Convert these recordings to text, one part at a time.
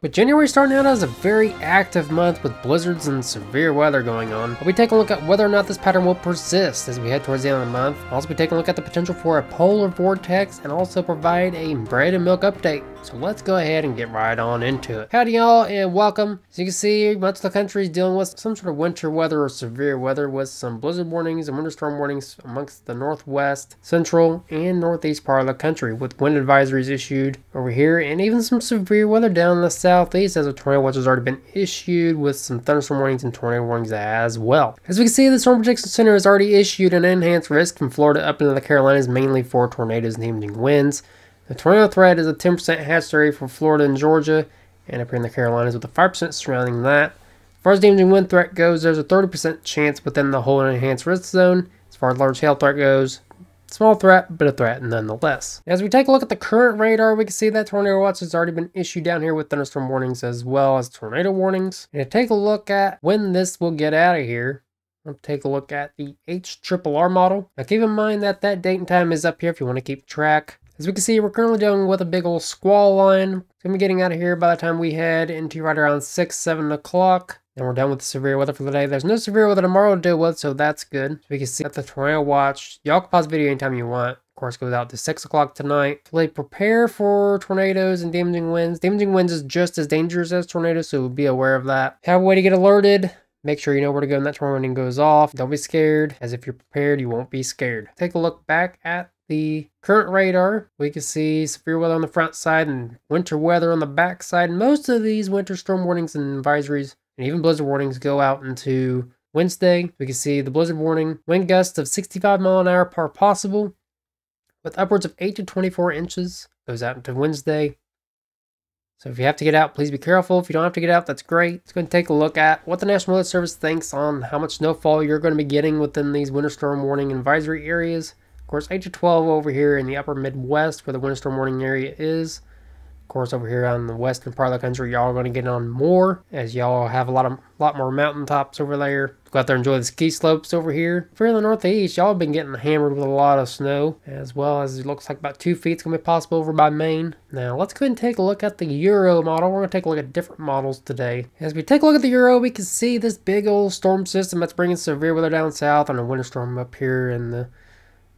With January starting out as a very active month with blizzards and severe weather going on, we'll be taking a look at whether or not this pattern will persist as we head towards the end of the month. We'll also be taking a look at the potential for a polar vortex and also provide a bread and milk update. So let's go ahead and get right on into it. Howdy y'all and welcome. As you can see, much of the country is dealing with some sort of winter weather or severe weather with some blizzard warnings and winter storm warnings amongst the northwest, central, and northeast part of the country, with wind advisories issued over here and even some severe weather down in the southeast as a tornado watch has already been issued with some thunderstorm warnings and tornado warnings as well. As we can see, the Storm Protection Center has already issued an enhanced risk from Florida up into the Carolinas, mainly for tornadoes and evening winds. The tornado threat is a 10% hatched area for Florida and Georgia, and up here in the Carolinas with a 5% surrounding that. As far as the evening wind threat goes, there's a 30% chance within the whole enhanced risk zone. As far as large hail threat goes, small threat, but a threat nonetheless. As we take a look at the current radar, we can see that tornado watch has already been issued down here with thunderstorm warnings as well as tornado warnings. And to take a look at when this will get out of here, we'll take a look at the HRRR model. Now keep in mind that that date and time is up here if you want to keep track. As we can see, we're currently dealing with a big old squall line. It's going to be getting out of here by the time we head into right around 6, 7 o'clock. And we're done with the severe weather for the day. There's no severe weather tomorrow to deal with, so that's good. So we can see that the tornado watch, y'all can pause the video anytime you want. Of course, goes out to 6 o'clock tonight. So they prepare for tornadoes and damaging winds. Damaging winds is just as dangerous as tornadoes, so be aware of that. Have a way to get alerted. Make sure you know where to go when that tornado warning goes off. Don't be scared, as if you're prepared, you won't be scared. Take a look back at the current radar. We can see severe weather on the front side and winter weather on the back side. Most of these winter storm warnings and advisories and even blizzard warnings go out into Wednesday. We can see the blizzard warning, wind gusts of 65 mile an hour are possible with upwards of 8 to 24 inches. Goes out into Wednesday. So if you have to get out, please be careful. If you don't have to get out, that's great. Let's go and take a look at what the National Weather Service thinks on how much snowfall you're going to be getting within these winter storm warning and advisory areas. Of course, 8 to 12 over here in the upper Midwest where the winter storm warning area is. Of course, over here on the western part of the country, y'all are going to get on more as y'all have a lot more mountaintops over there. Go out there and enjoy the ski slopes over here. If you're in the northeast, y'all have been getting hammered with a lot of snow, as well as it looks like about 2 feet is going to be possible over by Maine. Now, let's go ahead and take a look at the Euro model. We're going to take a look at different models today. As we take a look at the Euro, we can see this big old storm system that's bringing severe weather down south and a winter storm up here in the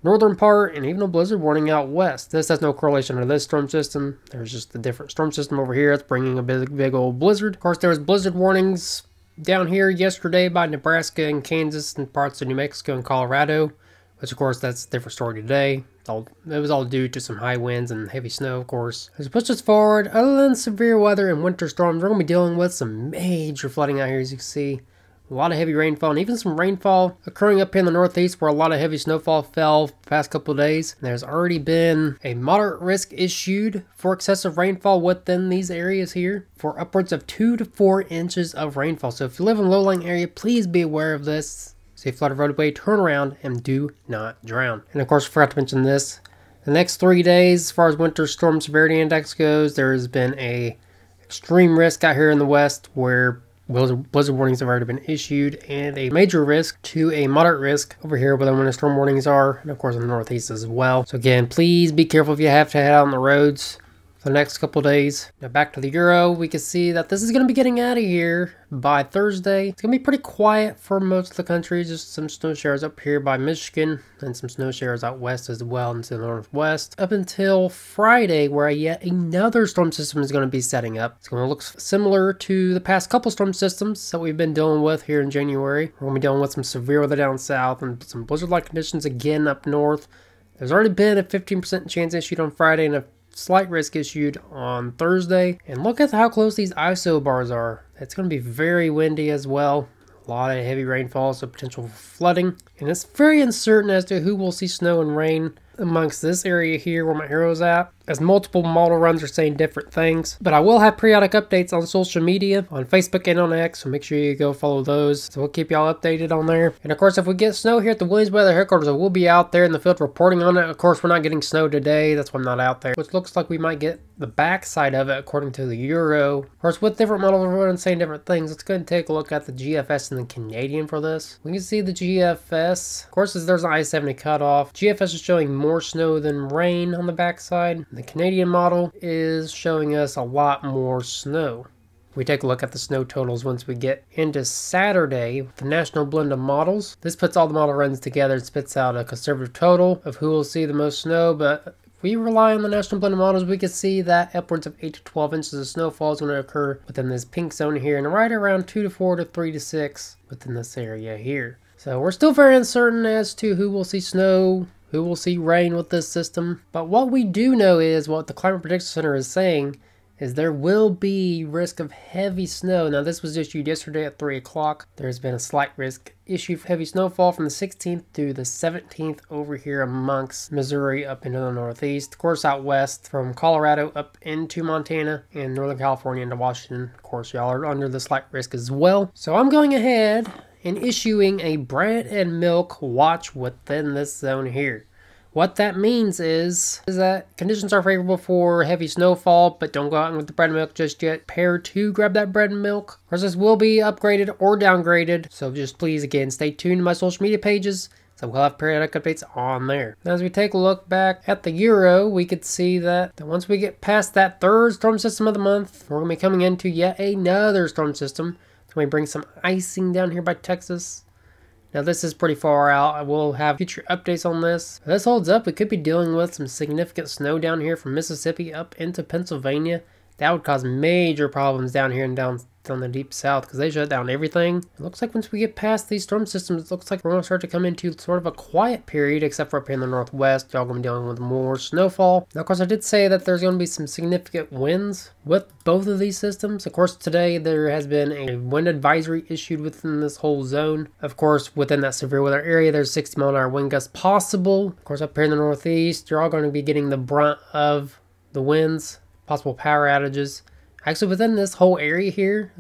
northern part, and even a blizzard warning out west. This has no correlation to this storm system. There's just a different storm system over here that's bringing a big old blizzard. Of course, there was blizzard warnings down here yesterday by Nebraska and Kansas and parts of New Mexico and Colorado, which of course that's a different story today. It was all due to some high winds and heavy snow, of course. As we push this forward, other than severe weather and winter storms, we're going to be dealing with some major flooding out here, as you can see. A lot of heavy rainfall and even some rainfall occurring up here in the northeast where a lot of heavy snowfall fell the past couple of days. There's already been a moderate risk issued for excessive rainfall within these areas here for upwards of 2 to 4 inches of rainfall. So if you live in a low-lying area, please be aware of this. See flooded roadway, turn around, and do not drown. And of course, I forgot to mention this. The next 3 days, as far as winter storm severity index goes, there has been a extreme risk out here in the west where blizzard warnings have already been issued, and a major risk to a moderate risk over here where the winter storm warnings are, and of course in the northeast as well. So again, please be careful if you have to head out on the roads for the next couple days. Now back to the Euro, we can see that this is going to be getting out of here by Thursday. It's going to be pretty quiet for most of the country, just some snow showers up here by Michigan and some snow showers out west as well into the northwest up until Friday, where yet another storm system is going to be setting up. It's going to look similar to the past couple storm systems that we've been dealing with here in January. We're going to be dealing with some severe weather down south and some blizzard-like conditions again up north. There's already been a 15% chance issued on Friday and a slight risk issued on Thursday. And look at how close these ISO bars are. It's going to be very windy as well. A lot of heavy rainfall, so potential for flooding. And it's very uncertain as to who will see snow and rain amongst this area here where my arrow's at, as multiple model runs are saying different things. But I will have periodic updates on social media, on Facebook and on X, so make sure you go follow those. So we'll keep y'all updated on there. And of course, if we get snow here at the Williams Weather Headquarters, I will be out there in the field reporting on it. Of course, we're not getting snow today, that's why I'm not out there. Which looks like we might get the backside of it according to the Euro. Of course, with different models running saying different things, let's go ahead and take a look at the GFS and the Canadian for this. We can see the GFS. Of course, as there's an I-70 cutoff, GFS is showing more snow than rain on the backside. The Canadian model is showing us a lot more snow. We take a look at the snow totals once we get into Saturday with the National Blend of Models. This puts all the model runs together and spits out a conservative total of who will see the most snow, but if we rely on the National Blend of Models, we can see that upwards of 8 to 12 inches of snowfall is going to occur within this pink zone here, and right around 2 to 4 to 3 to 6 within this area here. So we're still very uncertain as to who will see snow, who will see rain with this system. But what we do know is, what the Climate Prediction Center is saying, is there will be risk of heavy snow. Now this was issued yesterday at 3 o'clock. There's been a slight risk issue for heavy snowfall from the 16th through the 17th over here amongst Missouri up into the northeast. Of course out west from Colorado up into Montana and Northern California into Washington. Of course y'all are under the slight risk as well. So I'm going ahead and issuing a bread and milk watch within this zone here. What that means is that conditions are favorable for heavy snowfall, but don't go out with the bread and milk just yet. Prepare to grab that bread and milk. Of course, this will be upgraded or downgraded, so just please, again, stay tuned to my social media pages, so we'll have periodic updates on there. Now, as we take a look back at the Euro, we could see that once we get past that third storm system of the month, we're going to be coming into yet another storm system. So we bring some icing down here by Texas. Now this is pretty far out. I will have future updates on this. If this holds up, we could be dealing with some significant snow down here from Mississippi up into Pennsylvania. That would cause major problems down here and down the deep south because they shut down everything. It looks like once we get past these storm systems, it looks like we're going to start to come into sort of a quiet period, except for up here in the northwest. Y'all going to be dealing with more snowfall. Now, of course, I did say that there's going to be some significant winds with both of these systems. Of course, today there has been a wind advisory issued within this whole zone. Of course, within that severe weather area, there's 60-mile-an-hour wind gusts possible. Of course, up here in the northeast, you're all going to be getting the brunt of the winds, possible power outages. Actually, within this whole area here,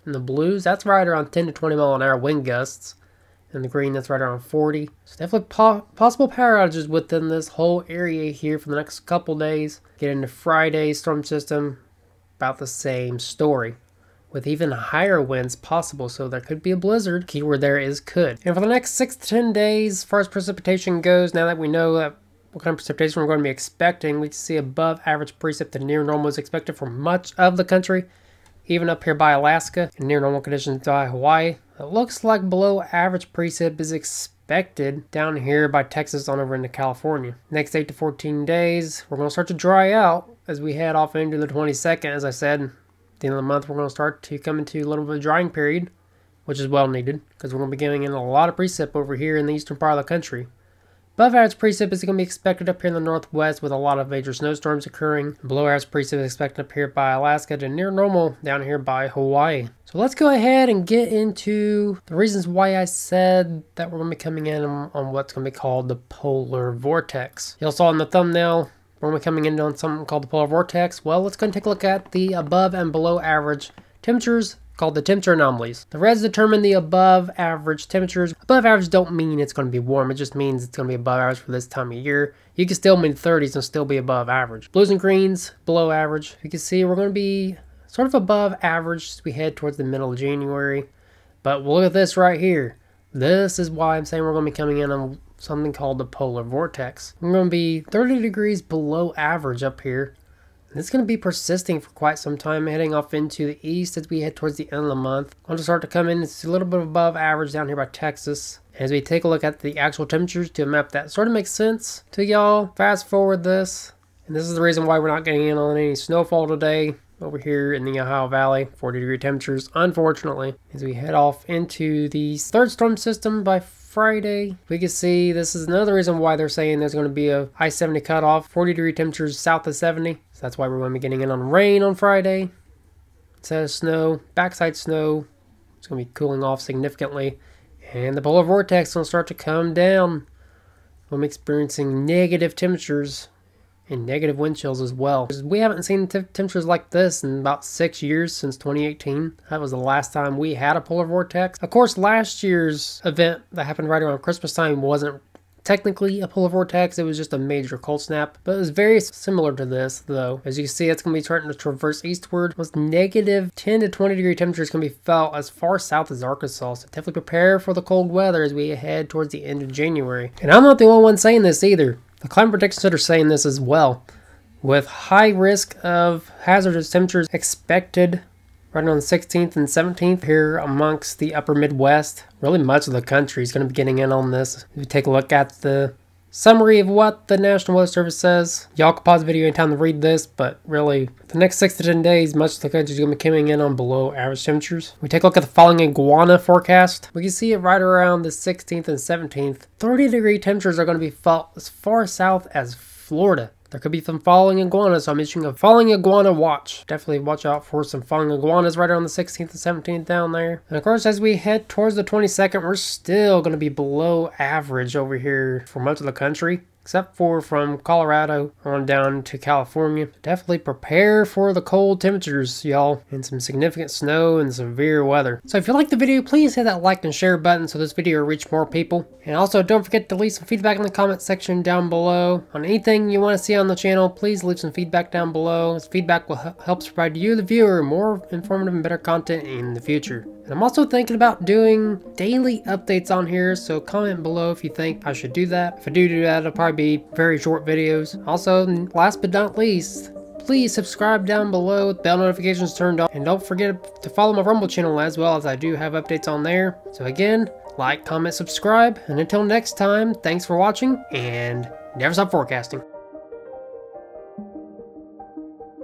in the blues, that's right around 10 to 20 mile an hour wind gusts. In the green, that's right around 40. So definitely possible power outages within this whole area here for the next couple days. Get into Friday's storm system, about the same story, with even higher winds possible, so there could be a blizzard. Keyword there is could. And for the next 6 to 10 days, as far as precipitation goes, now that we know that what kind of precipitation we're going to be expecting, we can see above average precip to near normal is expected for much of the country, even up here by Alaska, and near normal conditions by Hawaii. It looks like below average precip is expected down here by Texas on over into California. Next 8 to 14 days, we're going to start to dry out as we head off into the 22nd. As I said, at the end of the month, we're going to start to come into a little bit of a drying period, which is well needed, because we're going to be getting in a lot of precip over here in the eastern part of the country. Above average precip is going to be expected up here in the northwest with a lot of major snowstorms occurring. Below average precip is expected up here by Alaska to near normal down here by Hawaii. So let's go ahead and get into the reasons why I said that we're going to be coming in on what's going to be called the polar vortex. Y'all saw in the thumbnail, we're going to be coming in on something called the polar vortex. Well, let's go and take a look at the above and below average temperatures, called the temperature anomalies. The reds determine the above average temperatures. Above average don't mean it's going to be warm, it just means it's going to be above average for this time of year. You can still mid-30s and still be above average. Blues and greens, below average. You can see we're going to be sort of above average as we head towards the middle of January. But we'll look at this right here. This is why I'm saying we're going to be coming in on something called the polar vortex. We're going to be 30 degrees below average up here. It's going to be persisting for quite some time, heading off into the east as we head towards the end of the month. Going to start to come in, it's a little bit above average down here by Texas. As we take a look at the actual temperatures to a map that sort of makes sense to y'all, fast forward this. And this is the reason why we're not getting in on any snowfall today over here in the Ohio Valley. 40-degree temperatures, unfortunately. As we head off into the third storm system by Friday, we can see this is another reason why they're saying there's going to be a high 70 cutoff. 40-degree temperatures south of 70. So that's why we're going to be getting in on rain on Friday. Instead of snow, backside snow. It's going to be cooling off significantly. And the polar vortex is going to start to come down. We'll be experiencing negative temperatures and negative wind chills as well. We haven't seen temperatures like this in about 6 years, since 2018. That was the last time we had a polar vortex. Of course, last year's event that happened right around Christmas time wasn't technically a polar vortex, it was just a major cold snap, but it was very similar to this though. As you can see, it's going to be starting to traverse eastward. With negative 10 to 20 degree temperatures going to be felt as far south as Arkansas, so definitely prepare for the cold weather as we head towards the end of January. And I'm not the only one saying this either. The Climate Prediction Center is saying this as well. With high risk of hazardous temperatures expected right on the 16th and 17th here amongst the upper Midwest. Really much of the country is going to be getting in on this. If you take a look at the summary of what the National Weather Service says, y'all can pause the video anytime to read this, but really, the next 6 to 10 days, much of the country is going to be coming in on below average temperatures. We take a look at the falling iguana forecast. We can see it right around the 16th and 17th. 30-degree temperatures are going to be felt as far south as Florida. There could be some falling iguanas, so I'm issuing a falling iguana watch. Definitely watch out for some falling iguanas right around the 16th and 17th down there. And of course, as we head towards the 22nd, we're still going to be below average over here for much of the country, except for from Colorado on down to California. Definitely prepare for the cold temperatures, y'all, and some significant snow and severe weather. So if you liked the video, please hit that like and share button so this video will reach more people. And also, don't forget to leave some feedback in the comment section down below. On anything you want to see on the channel, please leave some feedback down below. This feedback will help provide you, the viewer, more informative and better content in the future. And I'm also thinking about doing daily updates on here, so comment below if you think I should do that. If I do that, it'll probably be very short videos. Also, last but not least, please subscribe down below with bell notifications turned on. And don't forget to follow my Rumble channel as well, as I do have updates on there. So again, like, comment, subscribe, and until next time, thanks for watching, and never stop forecasting.